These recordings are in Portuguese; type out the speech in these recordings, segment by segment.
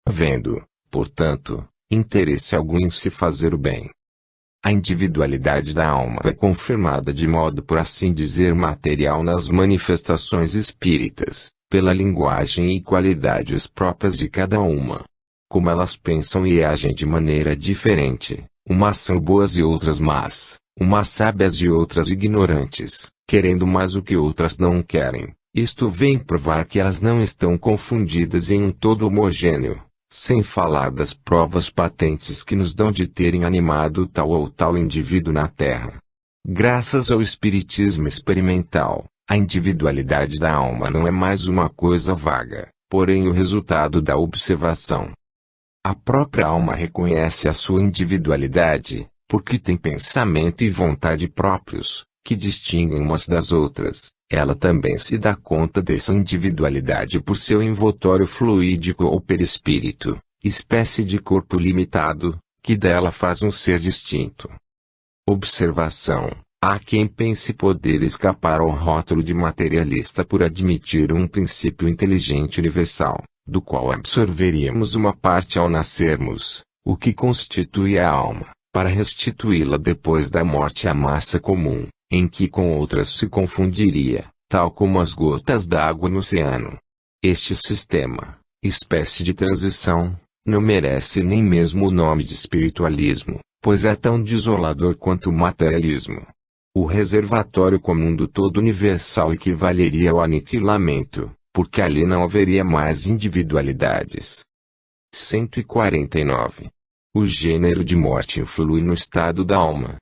havendo, portanto, interesse algum em se fazer o bem. A individualidade da alma é confirmada de modo por assim dizer material nas manifestações espíritas, pela linguagem e qualidades próprias de cada uma. Como elas pensam e agem de maneira diferente, umas são boas e outras más, umas sábias e outras ignorantes, querendo mais o que outras não querem. Isto vem provar que elas não estão confundidas em um todo homogêneo, sem falar das provas patentes que nos dão de terem animado tal ou tal indivíduo na Terra. Graças ao espiritismo experimental, a individualidade da alma não é mais uma coisa vaga, porém o resultado da observação. A própria alma reconhece a sua individualidade, porque tem pensamento e vontade próprios, que distinguem umas das outras. Ela também se dá conta dessa individualidade por seu envoltório fluídico ou perispírito, espécie de corpo limitado, que dela faz um ser distinto. Observação: há quem pense poder escapar ao rótulo de materialista por admitir um princípio inteligente universal, do qual absorveríamos uma parte ao nascermos, o que constitui a alma, para restituí-la depois da morte à massa comum, em que com outras se confundiria, tal como as gotas d'água no oceano. Este sistema, espécie de transição, não merece nem mesmo o nome de espiritualismo, pois é tão desolador quanto o materialismo. O reservatório comum do todo universal equivaleria ao aniquilamento, porque ali não haveria mais individualidades. 149. O gênero de morte influi no estado da alma.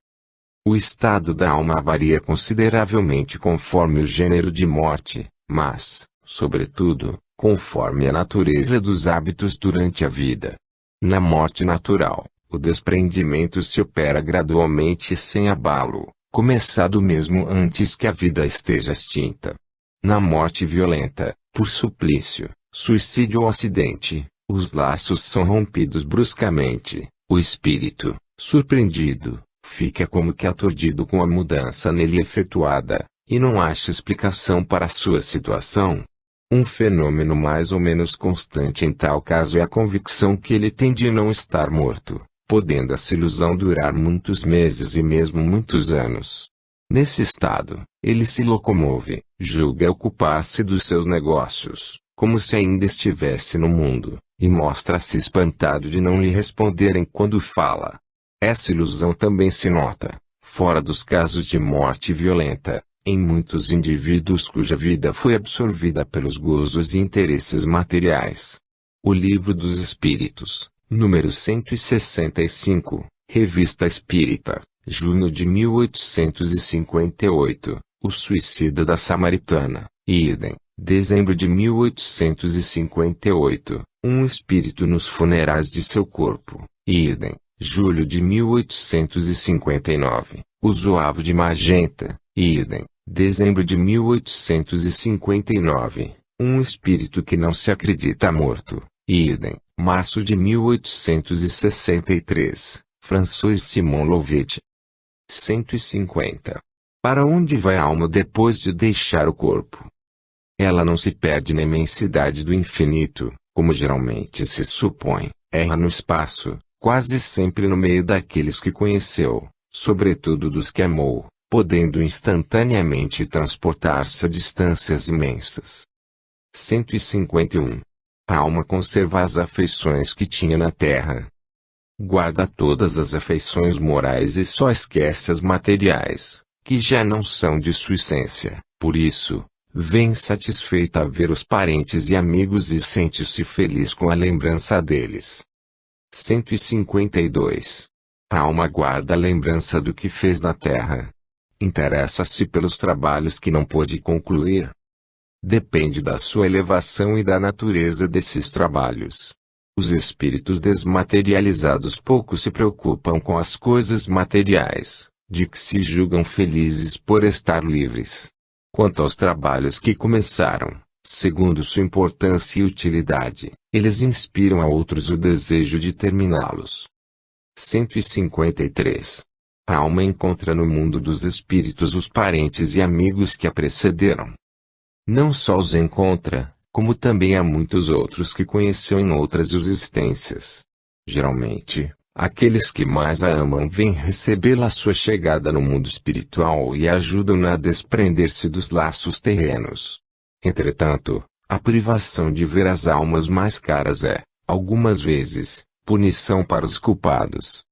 O estado da alma varia consideravelmente conforme o gênero de morte, mas, sobretudo, conforme a natureza dos hábitos durante a vida. Na morte natural, o desprendimento se opera gradualmente e sem abalo, começado mesmo antes que a vida esteja extinta. Na morte violenta, por suplício, suicídio ou acidente, os laços são rompidos bruscamente, o espírito, surpreendido, fica como que aturdido com a mudança nele efetuada, e não acha explicação para sua situação. Um fenômeno mais ou menos constante em tal caso é a convicção que ele tem de não estar morto, podendo essa ilusão durar muitos meses e mesmo muitos anos. Nesse estado, ele se locomove, julga ocupar-se dos seus negócios, como se ainda estivesse no mundo, e mostra-se espantado de não lhe responderem quando fala. Essa ilusão também se nota, fora dos casos de morte violenta, em muitos indivíduos cuja vida foi absorvida pelos gozos e interesses materiais. O Livro dos Espíritos, número 165, Revista Espírita, junho de 1858, O Suicida da Samaritana, idem, dezembro de 1858, Um Espírito nos Funerais de seu Corpo, idem. Julho de 1859, O Zoavo de Magenta, idem, dezembro de 1859, Um Espírito que não se acredita morto, idem, março de 1863, François Simon Lovett. 150. Para onde vai a alma depois de deixar o corpo? Ela não se perde na imensidade do infinito, como geralmente se supõe, erra no espaço, quase sempre no meio daqueles que conheceu, sobretudo dos que amou, podendo instantaneamente transportar-se a distâncias imensas. 151. A alma conserva as afeições que tinha na terra. Guarda todas as afeições morais e só esquece as materiais, que já não são de sua essência. Por isso, vem satisfeita a ver os parentes e amigos e sente-se feliz com a lembrança deles. 152. A alma guarda a lembrança do que fez na terra. Interessa-se pelos trabalhos que não pôde concluir. Depende da sua elevação e da natureza desses trabalhos. Os espíritos desmaterializados pouco se preocupam com as coisas materiais, de que se julgam felizes por estar livres. Quanto aos trabalhos que começaram, segundo sua importância e utilidade, eles inspiram a outros o desejo de terminá-los. 153. A alma encontra no mundo dos espíritos os parentes e amigos que a precederam. Não só os encontra, como também há muitos outros que conheceu em outras existências. Geralmente, aqueles que mais a amam vêm recebê-la à sua chegada no mundo espiritual e ajudam-na a desprender-se dos laços terrenos. Entretanto, a privação de ver as almas mais caras é, algumas vezes, punição para os culpados.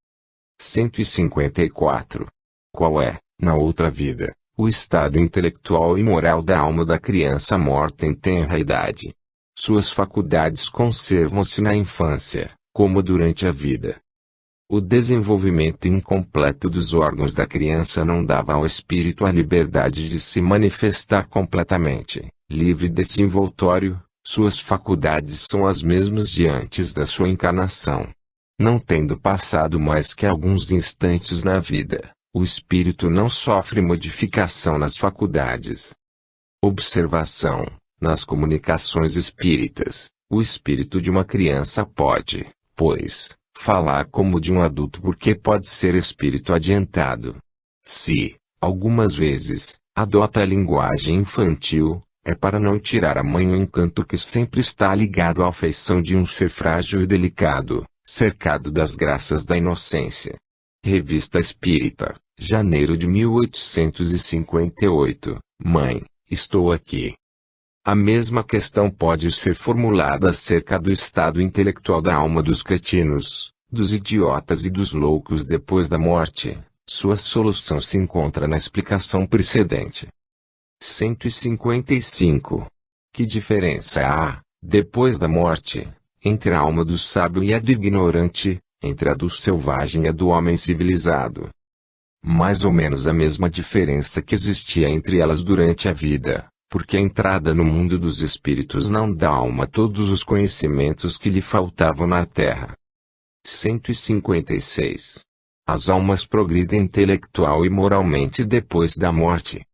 154. Qual é, na outra vida, o estado intelectual e moral da alma da criança morta em tenra idade? Suas faculdades conservam-se na infância, como durante a vida. O desenvolvimento incompleto dos órgãos da criança não dava ao espírito a liberdade de se manifestar completamente, livre desse envoltório. Suas faculdades são as mesmas de antes da sua encarnação. Não tendo passado mais que alguns instantes na vida, o espírito não sofre modificação nas faculdades. Observação: nas comunicações espíritas, o espírito de uma criança pode, pois, falar como de um adulto porque pode ser espírito adiantado. Se, algumas vezes, adota a linguagem infantil, é para não tirar a mãe o encanto que sempre está ligado à afeição de um ser frágil e delicado, cercado das graças da inocência. Revista Espírita, janeiro de 1858. Mãe, estou aqui. A mesma questão pode ser formulada acerca do estado intelectual da alma dos cretinos, dos idiotas e dos loucos depois da morte. Sua solução se encontra na explicação precedente. 155. Que diferença há, depois da morte, entre a alma do sábio e a do ignorante, entre a do selvagem e a do homem civilizado? Mais ou menos a mesma diferença que existia entre elas durante a vida, porque a entrada no mundo dos espíritos não dá à alma todos os conhecimentos que lhe faltavam na terra. 156. As almas progridem intelectual e moralmente depois da morte.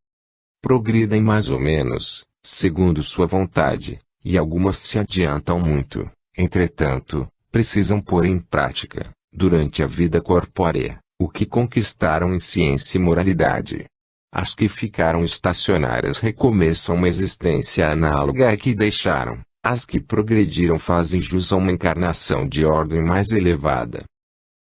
Progridem mais ou menos, segundo sua vontade, e algumas se adiantam muito, entretanto, precisam pôr em prática, durante a vida corpórea, o que conquistaram em ciência e moralidade. As que ficaram estacionárias recomeçam uma existência análoga à que deixaram. As que progrediram fazem jus a uma encarnação de ordem mais elevada.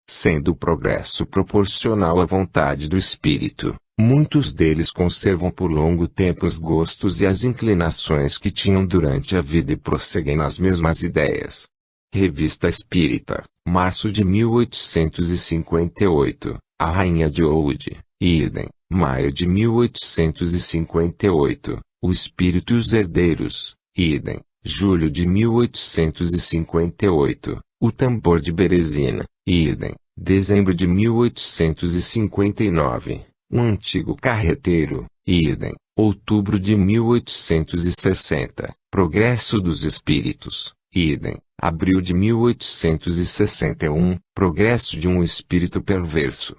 Sendo o progresso proporcional à vontade do espírito, muitos deles conservam por longo tempo os gostos e as inclinações que tinham durante a vida e prosseguem nas mesmas ideias. Revista Espírita, março de 1858, A Rainha de Oude, idem, maio de 1858, O Espírito e os Herdeiros, idem, julho de 1858, O Tambor de Berezina, idem, dezembro de 1859, O Antigo Carreteiro, idem, outubro de 1860, Progresso dos Espíritos, idem, abril de 1861, Progresso de um Espírito Perverso.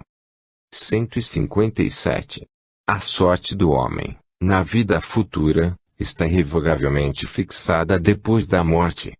157. A sorte do homem, na vida futura, está irrevogavelmente fixada depois da morte.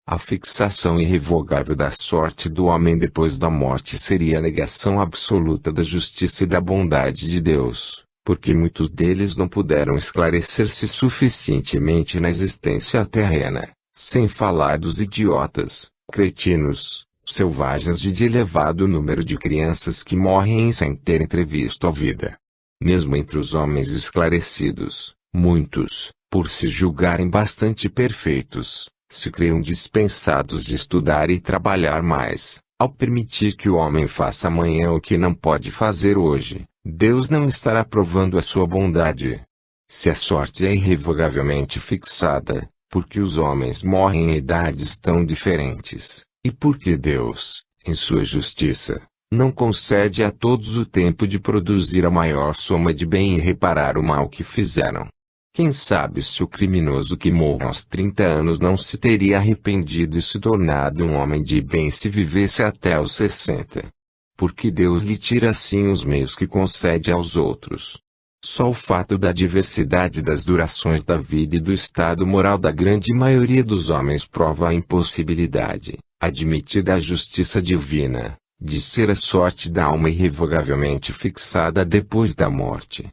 A fixação irrevogável da sorte do homem depois da morte seria a negação absoluta da justiça e da bondade de Deus, porque muitos deles não puderam esclarecer-se suficientemente na existência terrena, sem falar dos idiotas, cretinos, selvagens e de elevado número de crianças que morrem sem ter entrevisto a vida. Mesmo entre os homens esclarecidos, muitos, por se julgarem bastante perfeitos, se creiam dispensados de estudar e trabalhar mais, ao permitir que o homem faça amanhã o que não pode fazer hoje. Deus não estará provando a sua bondade. Se a sorte é irrevogavelmente fixada, porque os homens morrem em idades tão diferentes, e porque Deus, em sua justiça, não concede a todos o tempo de produzir a maior soma de bem e reparar o mal que fizeram. Quem sabe se o criminoso que morre aos 30 anos não se teria arrependido e se tornado um homem de bem se vivesse até aos 60. Porque Deus lhe tira assim os meios que concede aos outros. Só o fato da diversidade das durações da vida e do estado moral da grande maioria dos homens prova a impossibilidade, admitida a justiça divina, de ser a sorte da alma irrevogavelmente fixada depois da morte.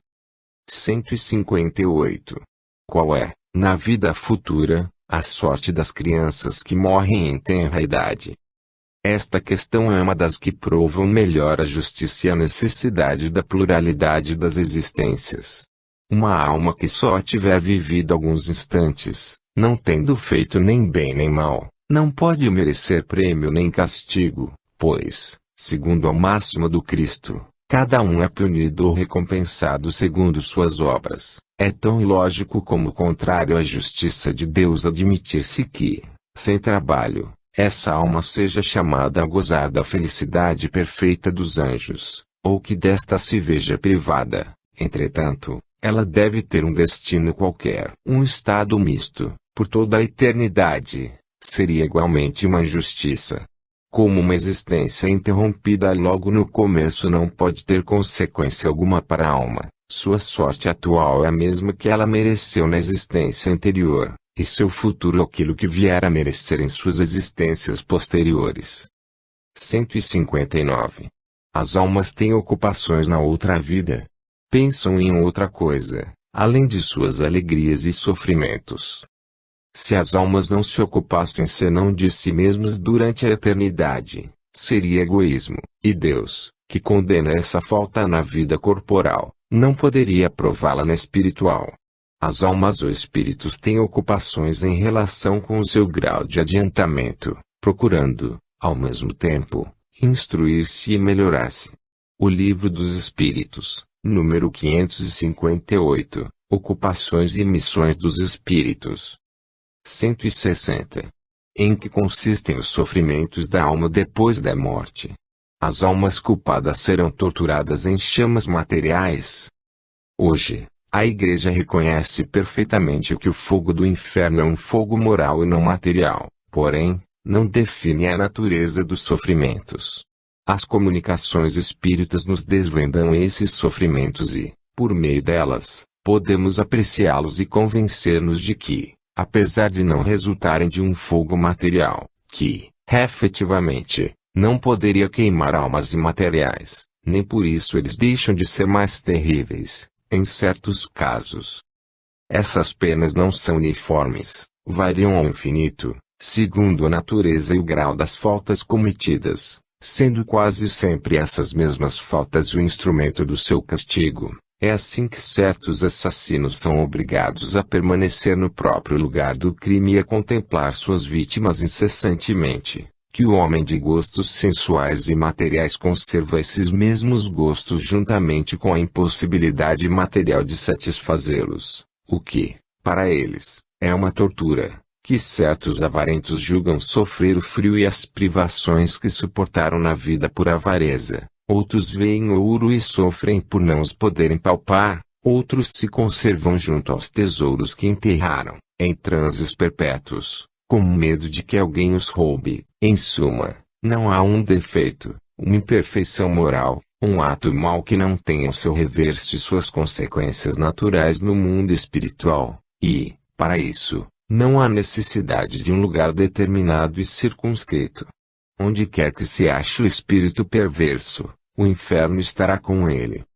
158. Qual é, na vida futura, A sorte das crianças que morrem em tenra idade. Esta questão é uma das que provam melhor a justiça e a necessidade da pluralidade das existências. Uma alma que só tiver vivido alguns instantes, não tendo feito nem bem nem mal, não pode merecer prêmio nem castigo, pois, segundo a máxima do Cristo, cada um é punido ou recompensado segundo suas obras. É tão ilógico como contrário à justiça de Deus admitir-se que, sem trabalho, essa alma seja chamada a gozar da felicidade perfeita dos anjos, ou que desta se veja privada. Entretanto, ela deve ter um destino qualquer. Um estado misto, por toda a eternidade, seria igualmente uma injustiça. Como uma existência interrompida logo no começo não pode ter consequência alguma para a alma, sua sorte atual é a mesma que ela mereceu na existência anterior, e seu futuro aquilo que vier a merecer em suas existências posteriores. 159. As almas têm ocupações na outra vida. Pensam em outra coisa, além de suas alegrias e sofrimentos. Se as almas não se ocupassem senão de si mesmas durante a eternidade, seria egoísmo, e Deus, que condena essa falta na vida corporal, não poderia aprová-la na espiritual. As almas ou espíritos têm ocupações em relação com o seu grau de adiantamento, procurando, ao mesmo tempo, instruir-se e melhorar-se. O Livro dos Espíritos, número 558, Ocupações e Missões dos Espíritos. 160. Em que consistem os sofrimentos da alma depois da morte? As almas culpadas serão torturadas em chamas materiais. Hoje, a Igreja reconhece perfeitamente que o fogo do inferno é um fogo moral e não material, porém, não define a natureza dos sofrimentos. As comunicações espíritas nos desvendam esses sofrimentos e, por meio delas, podemos apreciá-los e convencer-nos de que, apesar de não resultarem de um fogo material, que, efetivamente, não poderia queimar almas imateriais, nem por isso eles deixam de ser mais terríveis, em certos casos. Essas penas não são uniformes, variam ao infinito, segundo a natureza e o grau das faltas cometidas, sendo quase sempre essas mesmas faltas o instrumento do seu castigo. É assim que certos assassinos são obrigados a permanecer no próprio lugar do crime e a contemplar suas vítimas incessantemente, que o homem de gostos sensuais e materiais conserva esses mesmos gostos juntamente com a impossibilidade material de satisfazê-los, o que, para eles, é uma tortura, que certos avarentos julgam sofrer o frio e as privações que suportaram na vida por avareza. Outros veem ouro e sofrem por não os poderem palpar, outros se conservam junto aos tesouros que enterraram, em transes perpétuos, com medo de que alguém os roube. Em suma, não há um defeito, uma imperfeição moral, um ato mau que não tenha o seu reverso e suas consequências naturais no mundo espiritual, e, para isso, não há necessidade de um lugar determinado e circunscrito. Onde quer que se ache o espírito perverso, o inferno estará com ele.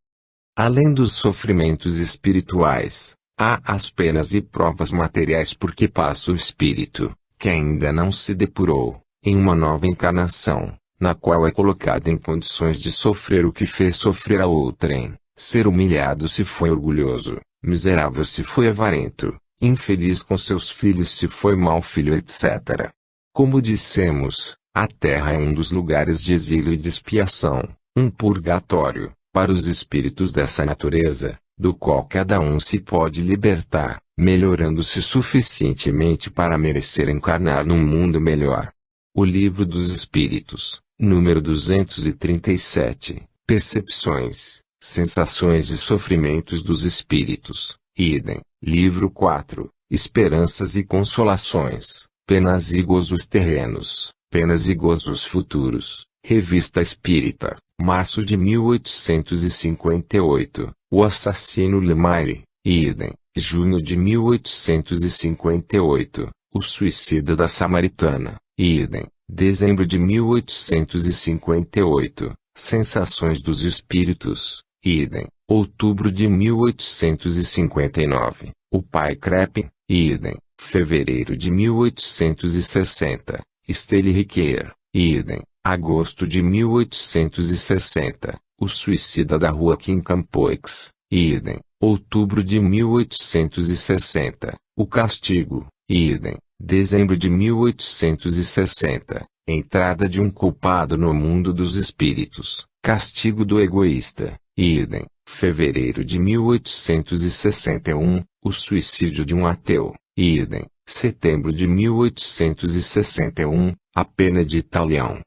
Além dos sofrimentos espirituais, há as penas e provas materiais por que passa o espírito, que ainda não se depurou, em uma nova encarnação, na qual é colocado em condições de sofrer o que fez sofrer a outrem, ser humilhado se foi orgulhoso, miserável se foi avarento, infeliz com seus filhos se foi mau filho, etc. Como dissemos, a terra é um dos lugares de exílio e de expiação, um purgatório, para os espíritos dessa natureza, do qual cada um se pode libertar, melhorando-se suficientemente para merecer encarnar num mundo melhor. O Livro dos Espíritos, número 237, Percepções, Sensações e Sofrimentos dos Espíritos, idem. Livro 4, Esperanças e Consolações, Penas e Gozos Terrenos, Penas e Gozos Futuros, Revista Espírita, março de 1858, O Assassino Lemaire, idem, junho de 1858, O Suicida da Samaritana, idem, dezembro de 1858, Sensações dos Espíritos, idem, outubro de 1859, O Pai Crepin, idem, fevereiro de 1860, Stelle Riquer, idem, agosto de 1860, o suicida da rua Quincampoix, idem, outubro de 1860, o castigo, idem, dezembro de 1860, entrada de um culpado no mundo dos espíritos, castigo do egoísta, idem, fevereiro de 1861, o suicídio de um ateu, idem, setembro de 1861, a pena de Italião.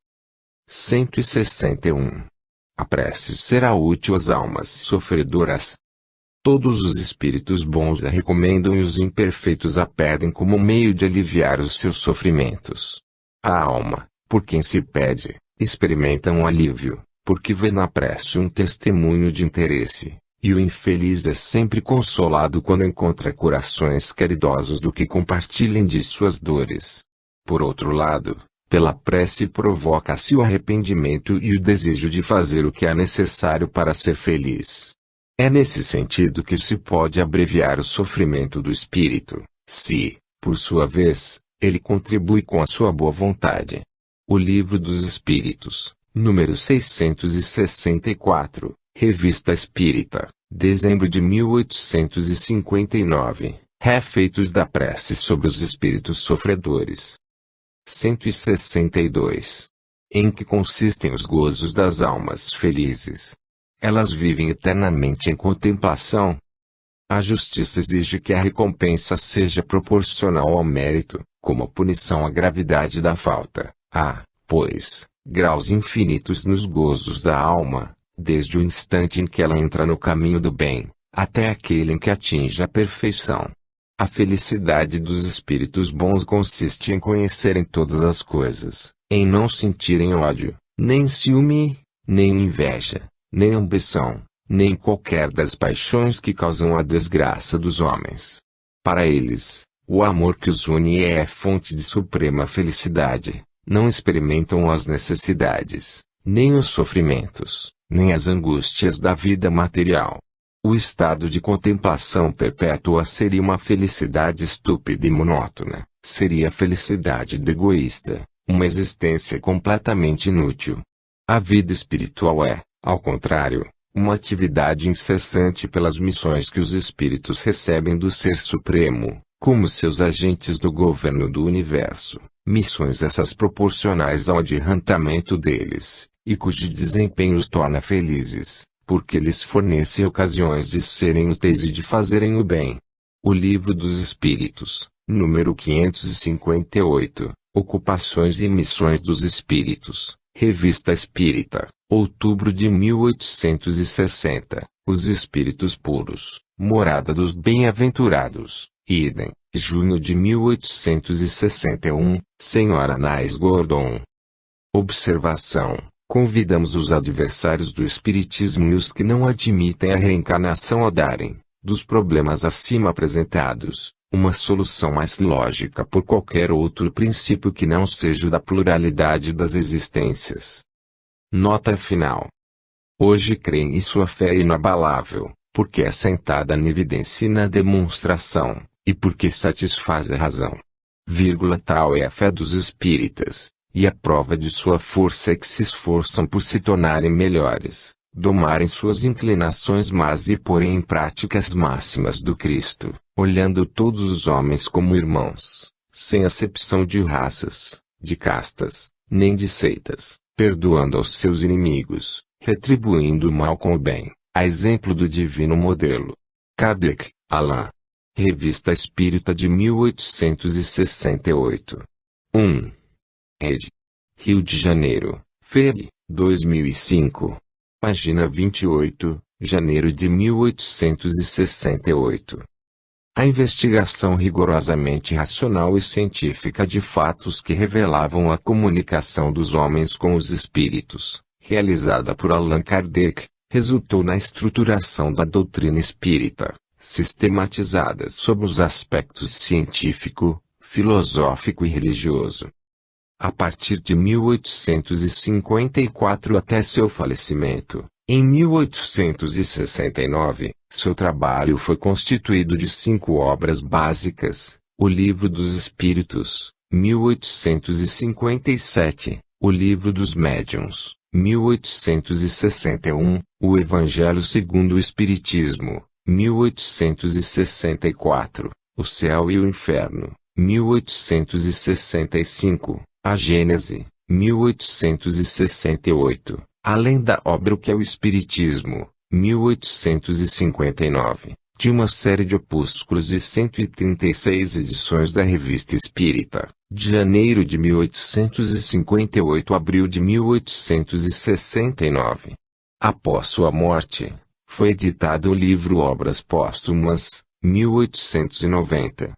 161. A prece será útil às almas sofredoras. Todos os espíritos bons a recomendam e os imperfeitos a pedem como meio de aliviar os seus sofrimentos. A alma, por quem se pede, experimenta um alívio, porque vê na prece um testemunho de interesse, e o infeliz é sempre consolado quando encontra corações caridosos do que compartilhem de suas dores. Por outro lado, pela prece provoca-se o arrependimento e o desejo de fazer o que é necessário para ser feliz. É nesse sentido que se pode abreviar o sofrimento do espírito, se, por sua vez, ele contribui com a sua boa vontade. O Livro dos Espíritos, número 664, Revista Espírita, dezembro de 1859, Refeitos da Prece sobre os Espíritos Sofredores. 162. Em que consistem os gozos das almas felizes? Elas vivem eternamente em contemplação. A justiça exige que a recompensa seja proporcional ao mérito, como a punição à gravidade da falta. Há, pois, graus infinitos nos gozos da alma, desde o instante em que ela entra no caminho do bem, até aquele em que atinge a perfeição. A felicidade dos espíritos bons consiste em conhecerem todas as coisas, em não sentirem ódio, nem ciúme, nem inveja, nem ambição, nem qualquer das paixões que causam a desgraça dos homens. Para eles, o amor que os une é fonte de suprema felicidade. Não experimentam as necessidades, nem os sofrimentos, nem as angústias da vida material. O estado de contemplação perpétua seria uma felicidade estúpida e monótona, seria a felicidade do egoísta, uma existência completamente inútil. A vida espiritual é, ao contrário, uma atividade incessante pelas missões que os espíritos recebem do Ser Supremo, como seus agentes do governo do universo, missões essas proporcionais ao adiantamento deles, e cujo desempenho os torna felizes, porque lhes fornecem ocasiões de serem úteis e de fazerem o bem. O Livro dos Espíritos, número 558, Ocupações e Missões dos Espíritos, Revista Espírita, outubro de 1860, Os Espíritos Puros, Morada dos Bem-Aventurados, idem, junho de 1861, Sra. Anais Gordon. Observação: convidamos os adversários do Espiritismo e os que não admitem a reencarnação a darem, dos problemas acima apresentados, uma solução mais lógica por qualquer outro princípio que não seja o da pluralidade das existências. Nota final. Hoje creem e sua fé é inabalável, porque é assentada na evidência e na demonstração, e porque satisfaz a razão. Tal é a fé dos espíritas, e a prova de sua força é que se esforçam por se tornarem melhores, domarem suas inclinações más e porem em prática as máximas do Cristo, olhando todos os homens como irmãos, sem acepção de raças, de castas, nem de seitas, perdoando aos seus inimigos, retribuindo o mal com o bem, a exemplo do divino modelo. Kardec, Alain. Revista Espírita de 1868. 1. Ed. Rio de Janeiro, Feb. 2005. Página 28, janeiro de 1868. A investigação rigorosamente racional e científica de fatos que revelavam a comunicação dos homens com os espíritos, realizada por Allan Kardec, resultou na estruturação da doutrina espírita, sistematizadas sob os aspectos científico, filosófico e religioso. A partir de 1854 até seu falecimento, em 1869, seu trabalho foi constituído de 5 obras básicas, O Livro dos Espíritos, 1857. O Livro dos Médiuns, 1861. O Evangelho segundo o Espiritismo, 1864. O Céu e o Inferno, 1865. A Gênese, 1868. Além da obra O que é o Espiritismo, 1859. De uma série de opúsculos e 136 edições da Revista Espírita, de janeiro de 1858 a abril de 1869. Após sua morte, foi editado o livro Obras Póstumas, 1890.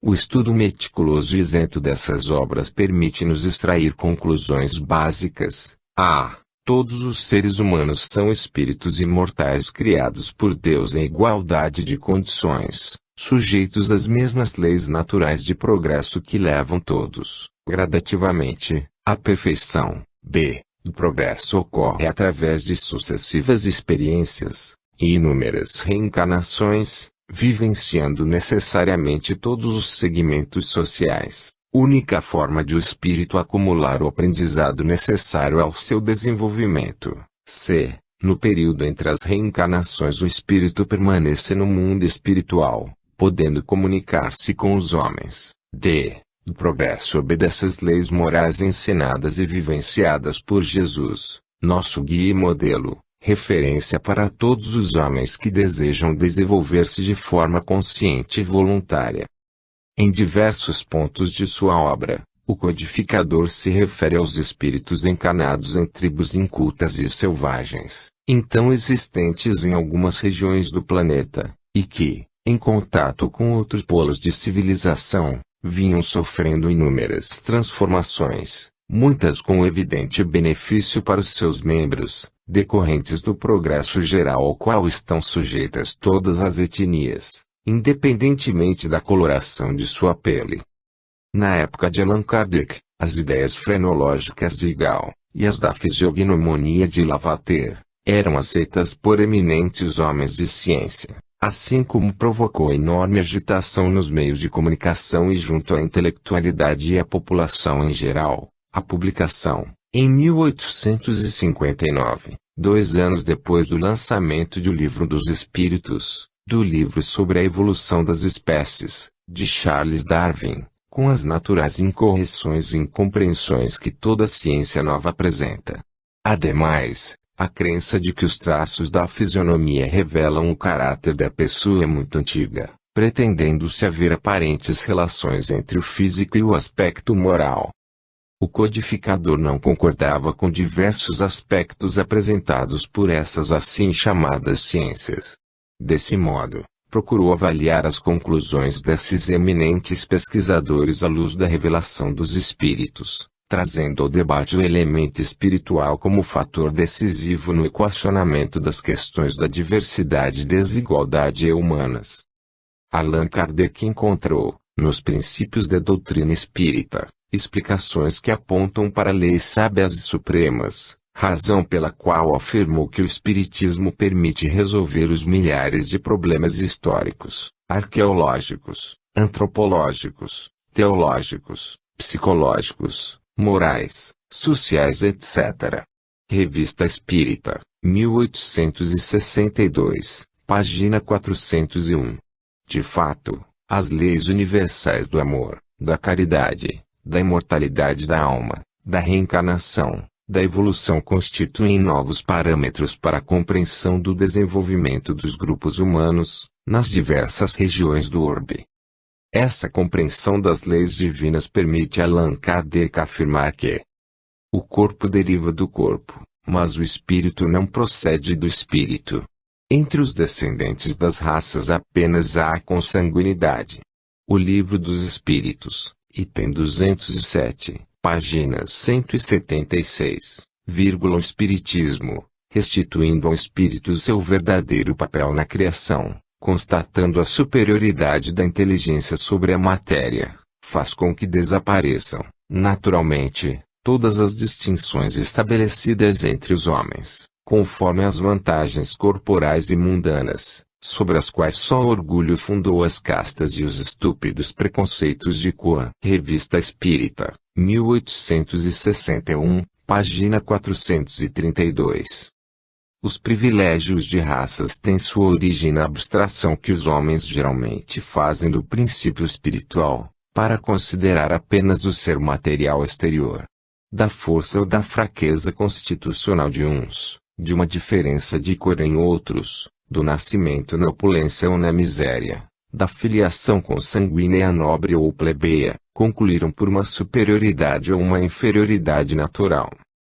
O estudo meticuloso e isento dessas obras permite-nos extrair conclusões básicas. A. Todos os seres humanos são espíritos imortais criados por Deus em igualdade de condições, sujeitos às mesmas leis naturais de progresso que levam todos, gradativamente, à perfeição. B. O progresso ocorre através de sucessivas experiências, e inúmeras reencarnações, vivenciando necessariamente todos os segmentos sociais. Única forma de o espírito acumular o aprendizado necessário ao seu desenvolvimento. C. No período entre as reencarnações o espírito permanece no mundo espiritual, podendo comunicar-se com os homens. D. O progresso obedece às leis morais ensinadas e vivenciadas por Jesus, nosso guia e modelo, referência para todos os homens que desejam desenvolver-se de forma consciente e voluntária. Em diversos pontos de sua obra, o codificador se refere aos espíritos encarnados em tribos incultas e selvagens, então existentes em algumas regiões do planeta, e que, em contato com outros polos de civilização, vinham sofrendo inúmeras transformações, muitas com evidente benefício para os seus membros, decorrentes do progresso geral ao qual estão sujeitas todas as etnias, independentemente da coloração de sua pele. Na época de Allan Kardec, as ideias frenológicas de Gall, e as da fisiognomonia de Lavater, eram aceitas por eminentes homens de ciência, assim como provocou enorme agitação nos meios de comunicação e junto à intelectualidade e à população em geral, a publicação, em 1859, 2 anos depois do lançamento do Livro dos Espíritos, do livro sobre a evolução das espécies, de Charles Darwin, com as naturais incorreções e incompreensões que toda ciência nova apresenta. Ademais, a crença de que os traços da fisionomia revelam o caráter da pessoa é muito antiga, pretendendo-se haver aparentes relações entre o físico e o aspecto moral. O codificador não concordava com diversos aspectos apresentados por essas assim chamadas ciências. Desse modo, procurou avaliar as conclusões desses eminentes pesquisadores à luz da revelação dos espíritos, trazendo ao debate o elemento espiritual como fator decisivo no equacionamento das questões da diversidade e desigualdade humanas. Allan Kardec encontrou, nos princípios da doutrina espírita, explicações que apontam para leis sábias e supremas, razão pela qual afirmou que o Espiritismo permite resolver os milhares de problemas históricos, arqueológicos, antropológicos, teológicos, psicológicos, morais, sociais etc. Revista Espírita, 1862, página 401. De fato, as leis universais do amor, da caridade, da imortalidade da alma, da reencarnação, da evolução constituem novos parâmetros para a compreensão do desenvolvimento dos grupos humanos, nas diversas regiões do orbe. Essa compreensão das leis divinas permite a Allan Kardec afirmar que o corpo deriva do corpo, mas o espírito não procede do espírito. Entre os descendentes das raças apenas há a consanguinidade. O Livro dos Espíritos, item 207. Páginas 176, o Espiritismo, restituindo ao espírito seu verdadeiro papel na criação, constatando a superioridade da inteligência sobre a matéria, faz com que desapareçam, naturalmente, todas as distinções estabelecidas entre os homens, conforme as vantagens corporais e mundanas, sobre as quais só o orgulho fundou as castas e os estúpidos preconceitos de cor. Revista Espírita, 1861, página 432. Os privilégios de raças têm sua origem na abstração que os homens geralmente fazem do princípio espiritual, para considerar apenas o ser material exterior. Da força ou da fraqueza constitucional de uns, de uma diferença de cor em outros, do nascimento na opulência ou na miséria, da filiação consanguínea nobre ou plebeia, concluíram por uma superioridade ou uma inferioridade natural.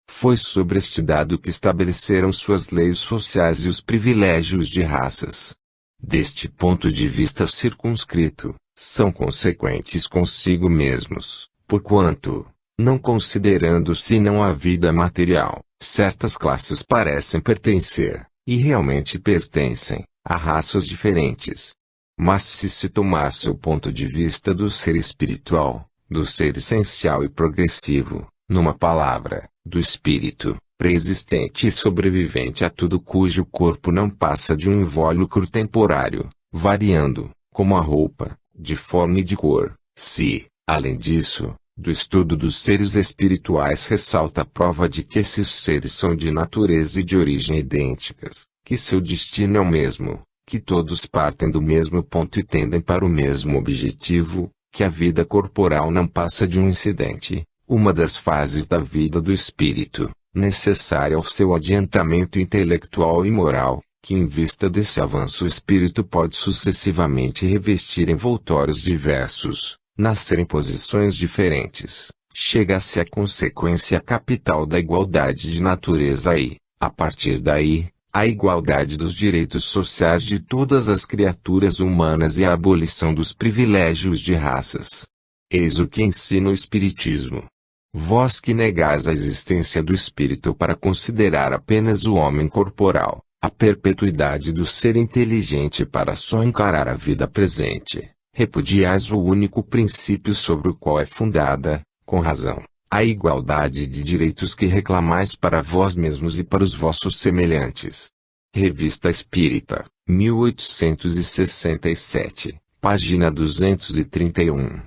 Foi sobre este dado que estabeleceram suas leis sociais e os privilégios de raças. Deste ponto de vista circunscrito, são consequentes consigo mesmos, porquanto, não considerando senão a vida material, certas classes parecem pertencer, e realmente pertencem, a raças diferentes. Mas se tomar seu ponto de vista do ser espiritual, do ser essencial e progressivo, numa palavra, do espírito, preexistente e sobrevivente a tudo cujo corpo não passa de um invólucro temporário, variando, como a roupa, de forma e de cor, se, além disso, do estudo dos seres espirituais ressalta a prova de que esses seres são de natureza e de origem idênticas, que seu destino é o mesmo, que todos partem do mesmo ponto e tendem para o mesmo objetivo, que a vida corporal não passa de um incidente, uma das fases da vida do espírito, necessária ao seu adiantamento intelectual e moral, que em vista desse avanço o espírito pode sucessivamente revestir envoltórios diversos, nascer em posições diferentes, chega-se à consequência capital da igualdade de natureza e, a partir daí, a igualdade dos direitos sociais de todas as criaturas humanas e a abolição dos privilégios de raças. Eis o que ensina o Espiritismo. Vós que negais a existência do espírito para considerar apenas o homem corporal, a perpetuidade do ser inteligente para só encarar a vida presente, repudiais o único princípio sobre o qual é fundada, com razão, a igualdade de direitos que reclamais para vós mesmos e para os vossos semelhantes. Revista Espírita, 1867, página 231.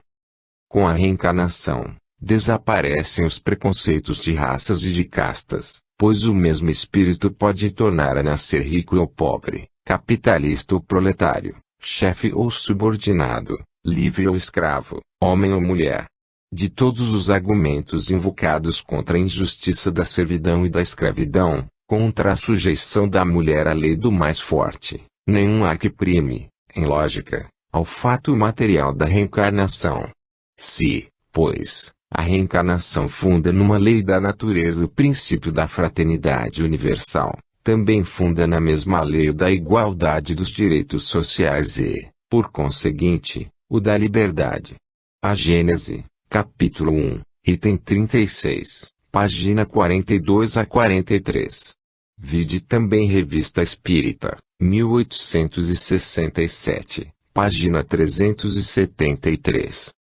Com a reencarnação, desaparecem os preconceitos de raças e de castas, pois o mesmo espírito pode tornar a nascer rico ou pobre, capitalista ou proletário, chefe ou subordinado, livre ou escravo, homem ou mulher. De todos os argumentos invocados contra a injustiça da servidão e da escravidão, contra a sujeição da mulher à lei do mais forte, nenhum há que prime, em lógica, ao fato material da reencarnação. Se, pois, a reencarnação funda numa lei da natureza o princípio da fraternidade universal, também funda na mesma lei o da igualdade dos direitos sociais e, por conseguinte, o da liberdade. A Gênese, capítulo 1, item 36, página 42 a 43. Vide também Revista Espírita, 1867, página 373.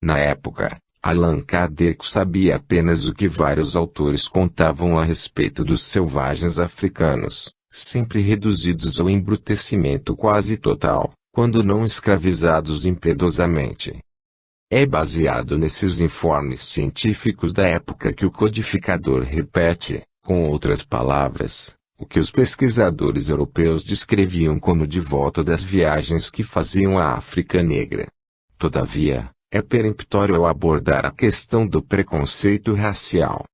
Na época, Allan Kardec sabia apenas o que vários autores contavam a respeito dos selvagens africanos, sempre reduzidos ao embrutecimento quase total, quando não escravizados impiedosamente. É baseado nesses informes científicos da época que o codificador repete, com outras palavras, o que os pesquisadores europeus descreviam como de volta das viagens que faziam à África Negra. Todavia, é peremptório ao abordar a questão do preconceito racial.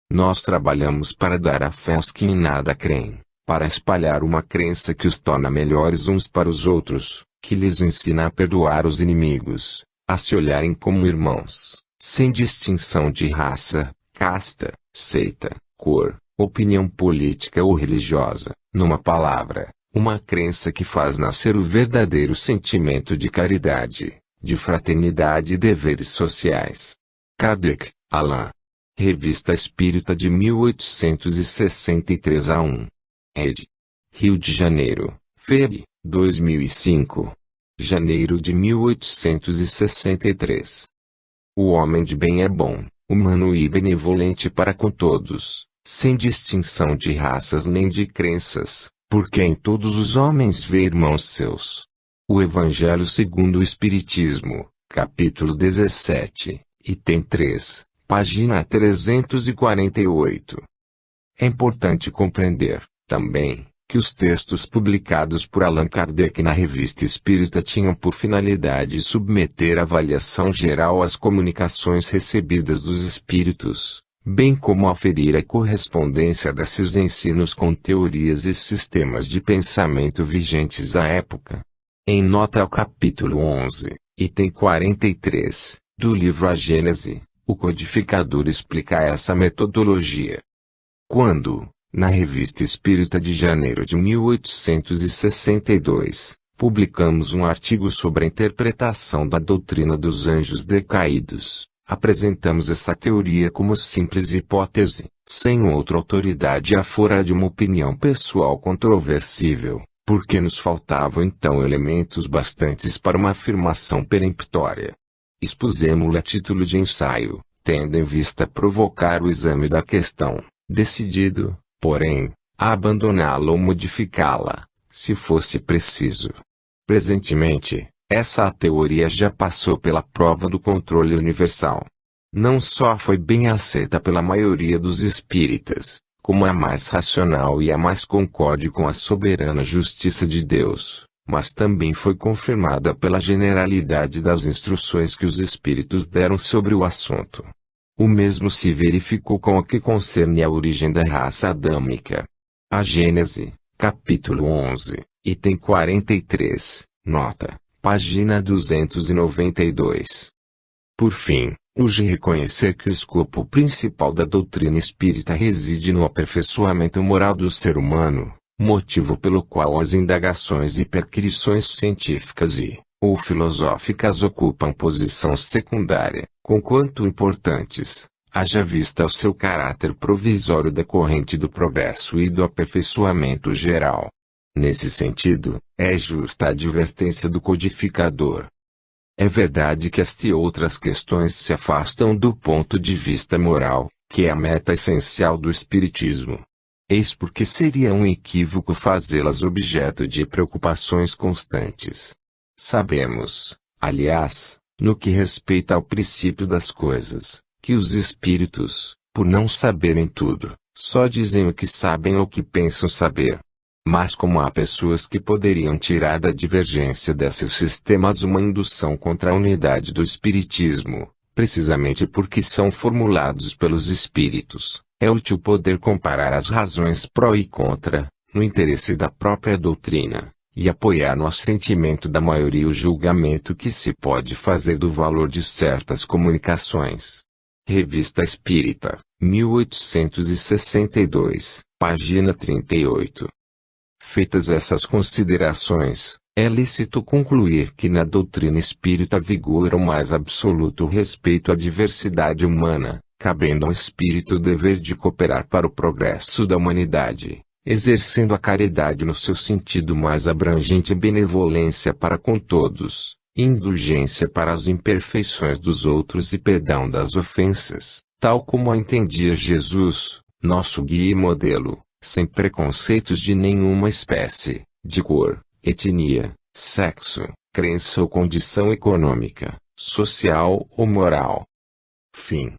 Nós trabalhamos para dar a fé aos que em nada creem, para espalhar uma crença que os torna melhores uns para os outros, que lhes ensina a perdoar os inimigos, a se olharem como irmãos, sem distinção de raça, casta, seita, cor, opinião política ou religiosa, numa palavra, uma crença que faz nascer o verdadeiro sentimento de caridade, de fraternidade e deveres sociais. Kardec, Allan. Revista Espírita de 1863 a 1. Ed. Rio de Janeiro, Feb. 2005. Janeiro de 1863. O homem de bem é bom, humano e benevolente para com todos, sem distinção de raças nem de crenças, Porque em todos os homens vê irmãos seus. O Evangelho segundo o Espiritismo, capítulo 17, item 3, página 348. É importante compreender, também, que os textos publicados por Allan Kardec na Revista Espírita tinham por finalidade submeter à avaliação geral as comunicações recebidas dos espíritos, bem como aferir a correspondência desses ensinos com teorias e sistemas de pensamento vigentes à época. Em nota ao capítulo 11, item 43, do livro A Gênese, o codificador explica essa metodologia. Quando, na Revista Espírita de janeiro de 1862, publicamos um artigo sobre a interpretação da doutrina dos anjos decaídos, apresentamos essa teoria como simples hipótese, sem outra autoridade afora de uma opinião pessoal controversível, porque nos faltavam então elementos bastantes para uma afirmação peremptória. Expusemo-la a título de ensaio, tendo em vista provocar o exame da questão, decidido, porém, a abandoná-la ou modificá-la, se fosse preciso. Presentemente, essa teoria já passou pela prova do controle universal. Não só foi bem aceita pela maioria dos espíritas, como a mais racional e a mais concorde com a soberana justiça de Deus, mas também foi confirmada pela generalidade das instruções que os espíritos deram sobre o assunto. O mesmo se verificou com o que concerne à origem da raça adâmica. A Gênese, capítulo 11, item 43, nota, página 292. Por fim, urge reconhecer que o escopo principal da doutrina espírita reside no aperfeiçoamento moral do ser humano, motivo pelo qual as indagações e perquisições científicas ou filosóficas ocupam posição secundária, conquanto importantes, haja vista o seu caráter provisório decorrente do progresso e do aperfeiçoamento geral. Nesse sentido, é justa a advertência do codificador. É verdade que estas e outras questões se afastam do ponto de vista moral, que é a meta essencial do Espiritismo. Eis porque seria um equívoco fazê-las objeto de preocupações constantes. Sabemos, aliás, no que respeita ao princípio das coisas, que os espíritos, por não saberem tudo, só dizem o que sabem ou que pensam saber. Mas como há pessoas que poderiam tirar da divergência desses sistemas uma indução contra a unidade do espiritismo, precisamente porque são formulados pelos espíritos, é útil poder comparar as razões pró e contra, no interesse da própria doutrina, e apoiar no assentimento da maioria o julgamento que se pode fazer do valor de certas comunicações. Revista Espírita, 1862, página 38. Feitas essas considerações, é lícito concluir que na doutrina espírita vigora o mais absoluto respeito à diversidade humana, cabendo ao espírito o dever de cooperar para o progresso da humanidade, exercendo a caridade no seu sentido mais abrangente e benevolência para com todos, indulgência para as imperfeições dos outros e perdão das ofensas, tal como a entendia Jesus, nosso guia e modelo, sem preconceitos de nenhuma espécie, de cor, etnia, sexo, crença ou condição econômica, social ou moral. Fim.